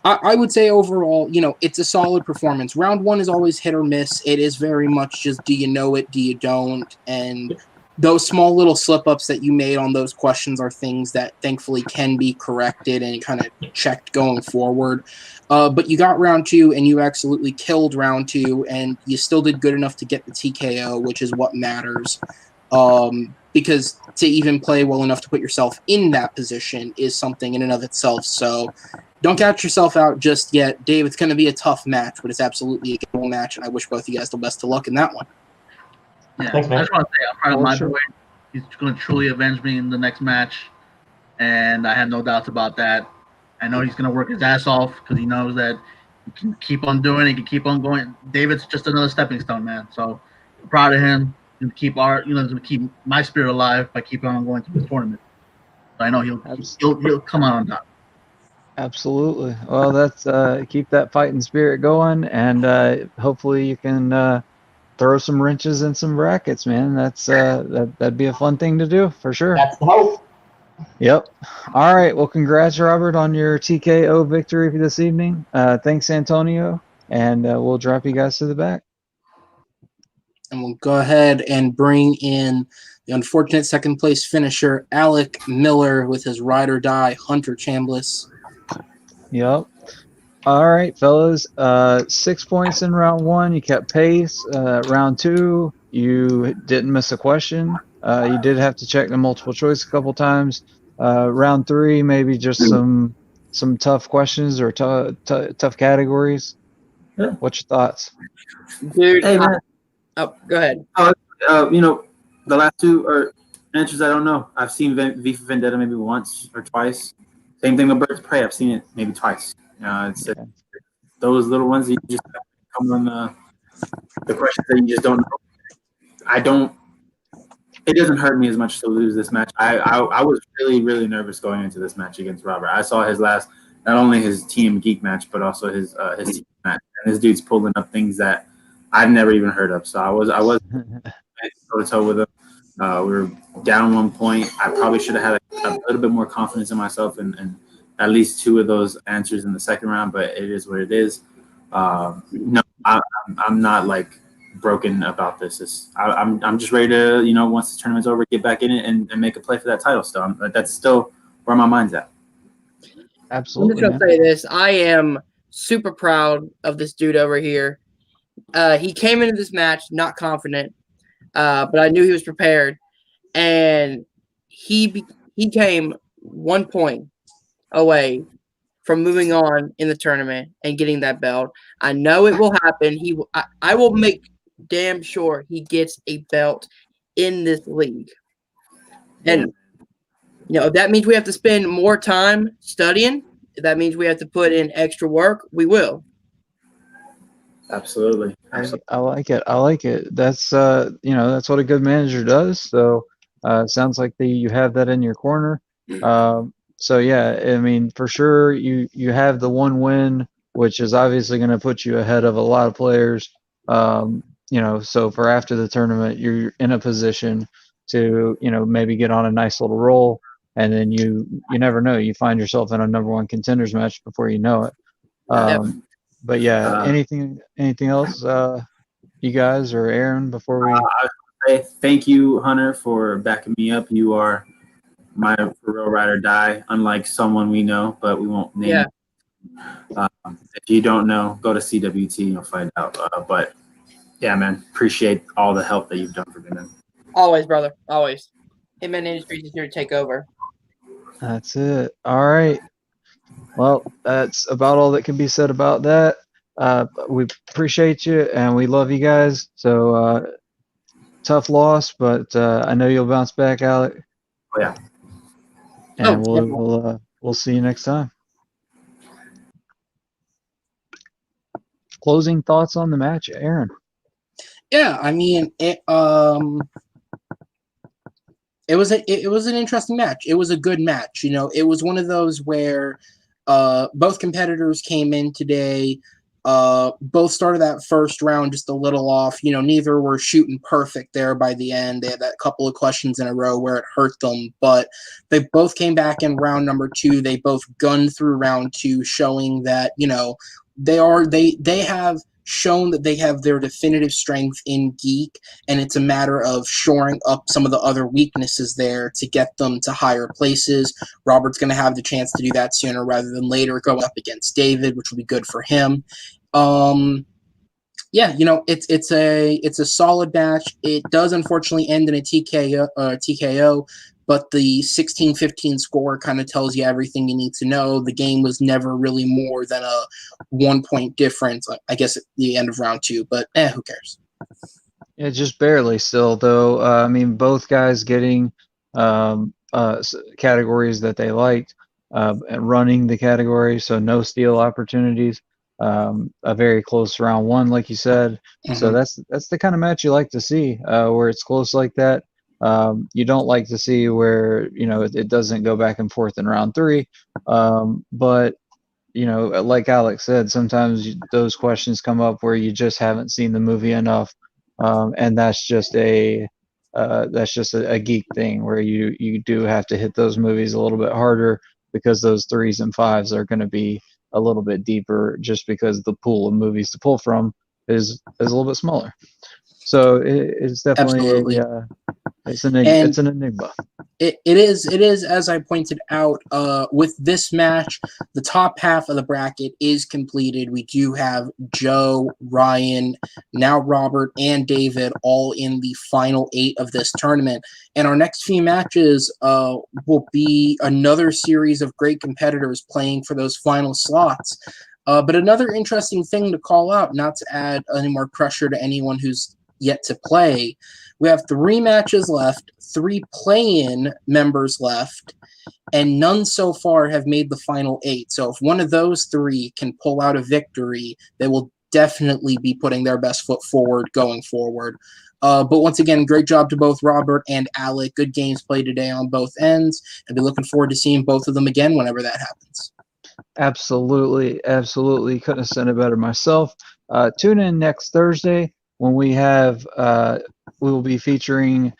I would say overall, it's a solid performance. Round 1 is always hit or miss. It is very much just, do you know it, do you don't? And those small little slip-ups that you made on those questions are things that thankfully can be corrected and kind of checked going forward. But you got round 2, and you absolutely killed round 2, and you still did good enough to get the TKO, which is what matters. Because to even play well enough to put yourself in that position is something in and of itself. So don't count yourself out just yet. Dave, it's going to be a tough match, but it's absolutely a good match, and I wish both of you guys the best of luck in that one. Yeah, Thanks, man. I just want to say I'm proud of my boy. He's going to truly avenge me in the next match, and I have no doubts about that. I know he's going to work his ass off because he knows that he can keep on doing it. He can keep on going. David's just another stepping stone, man. So I'm proud of him. He's going to keep my spirit alive by keeping on going to this tournament. So I know he'll come out on top. Absolutely. Well, that's keep that fighting spirit going, and hopefully you can throw some wrenches in some brackets, man. That'd be a fun thing to do for sure. That's the hope. Yep. All right. Well, congrats, Robert, on your TKO victory this evening. Thanks, Antonio, and we'll drop you guys to the back. And we'll go ahead and bring in the unfortunate second place finisher, Alec Miller, with his ride or die, Hunter Chambliss. Yep. All right, fellas. 6 points in round 1. You kept pace. Round 2, you didn't miss a question. You did have to check the multiple choice a couple times. Round 3, maybe just some tough questions or tough categories. Yeah. What's your thoughts? Dude, Hey, man. oh, go ahead. The last 2 are answers I don't know. I've seen V for Vendetta maybe once or twice. Same thing with Birds of Prey. I've seen it maybe twice. It's those little ones that you just come on the questions that you just don't know. It doesn't hurt me as much to lose this match. I was really, really nervous going into this match against Robert. I saw his last, not only his TMGeek match, but also his team match. And this dude's pulling up things that I've never even heard of. So I was toe to toe with him. We were down 1 point. I probably should have had a little bit more confidence in myself and at least 2 of those answers in the second round, but it is what it is. No, I'm not like broken about this. I'm just ready to, once the tournament's over, get back in it and make a play for that title still. That's still where my mind's at. Absolutely. I'm just going to say this. I am super proud of this dude over here. He came into this match not confident, but I knew he was prepared, and he came 1 point away from moving on in the tournament and getting that belt. I know it will happen. I will make damn sure he gets a belt in this league. And if that means we have to spend more time studying, if that means we have to put in extra work, we will. Absolutely. I like it. That's that's what a good manager does. So it sounds like you have that in your corner. So yeah, I mean, for sure you have the 1 win, which is obviously going to put you ahead of a lot of players. So for after the tournament, you're in a position to maybe get on a nice little roll, and then you never know, you find yourself in a number 1 contenders match before you know it. But yeah, anything else, you guys or Aaron, before we? I would say thank you, Hunter, for backing me up. You are my for real ride or die, unlike someone we know, but we won't name. Yeah. If you don't know, go to CWT and you'll find out. But yeah, man, appreciate all the help that you've done for me, man. Always, brother. Always. Hitman Industries is here to take over. That's it. All right. Well, that's about all that can be said about that. We appreciate you and we love you guys. So tough loss, but I know you'll bounce back, Alec. Oh yeah. And we'll see you next time. Closing thoughts on the match, Aaron? Yeah, I mean, it was an interesting match. It was a good match. You know, it was one of those where both competitors came in today. Both started that first round just a little off. You know, neither were shooting perfect there by the end. They had that couple of questions in a row where it hurt them, but they both came back in round number 2. They both gunned through round 2, showing that, you know, they have shown that they have their definitive strength in Geek, and it's a matter of shoring up some of the other weaknesses there to get them to higher places. Robert's going to have the chance to do that sooner rather than later, going up against David, which will be good for him. Yeah, you know, it's a solid match. It does unfortunately end in a TKO, but the 16-15 score kind of tells you everything you need to know. The game was never really more than a 1-point difference, I guess, at the end of round 2, but who cares? Yeah, just barely still, though. I mean, both guys getting categories that they liked, and running the category, so no steal opportunities. A very close round 1, like you said. So that's the kind of match you like to see, where it's close like that. You don't like to see where, you know, it doesn't go back and forth in round 3. But you know, like Alex said, sometimes those questions come up where you just haven't seen the movie enough, and that's just a geek thing where you do have to hit those movies a little bit harder, because those 3s and 5s are going to be a little bit deeper, just because the pool of movies to pull from is a little bit smaller. So it's definitely it's an enigma. It is, as I pointed out, with this match, the top half of the bracket is completed. We do have Joe, Ryan, now Robert, and David all in the final 8 of this tournament. And our next few matches will be another series of great competitors playing for those final slots. But another interesting thing to call out, not to add any more pressure to anyone who's yet to play, we have 3 matches left, 3 play-in members left, and none so far have made the final 8. So if one of those 3 can pull out a victory, they will definitely be putting their best foot forward going forward. But once again, great job to both Robert and Alec. Good games played today on both ends. I'll be looking forward to seeing both of them again whenever that happens. Absolutely. Couldn't have said it better myself. Tune in next Thursday when we will be featuring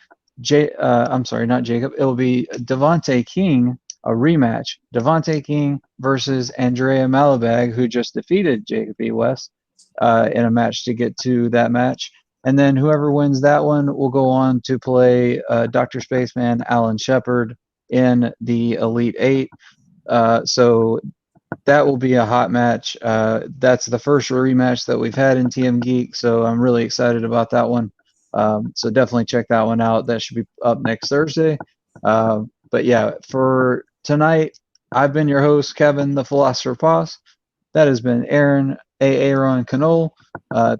I'm sorry, not Jacob. It will be Devontae King, a rematch. Devontae King versus Andrea Malabag, who just defeated Jacob E. West in a match to get to that match. And then whoever wins that one will go on to play Dr. Spaceman Alan Shepard in the Elite 8. So that will be a hot match. That's the first rematch that we've had in TMGeek, so I'm really excited about that one. So definitely check that one out. That should be up next Thursday. But yeah, for tonight, I've been your host, Kevin, the Philosopher Poss. That has been Aaron, Aaron Canole.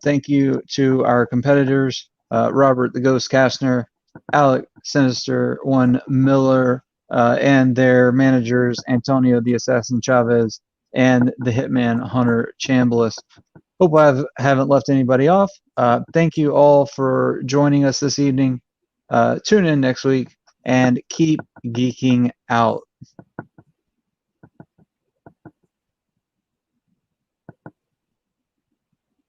Thank you to our competitors, Robert the Ghost Castner, Alec Sinister One Miller, and their managers, Antonio the Assassin Chavez and the Hitman Hunter Chambliss. Hope I haven't left anybody off. Thank you all for joining us this evening. Tune in next week and keep geeking out.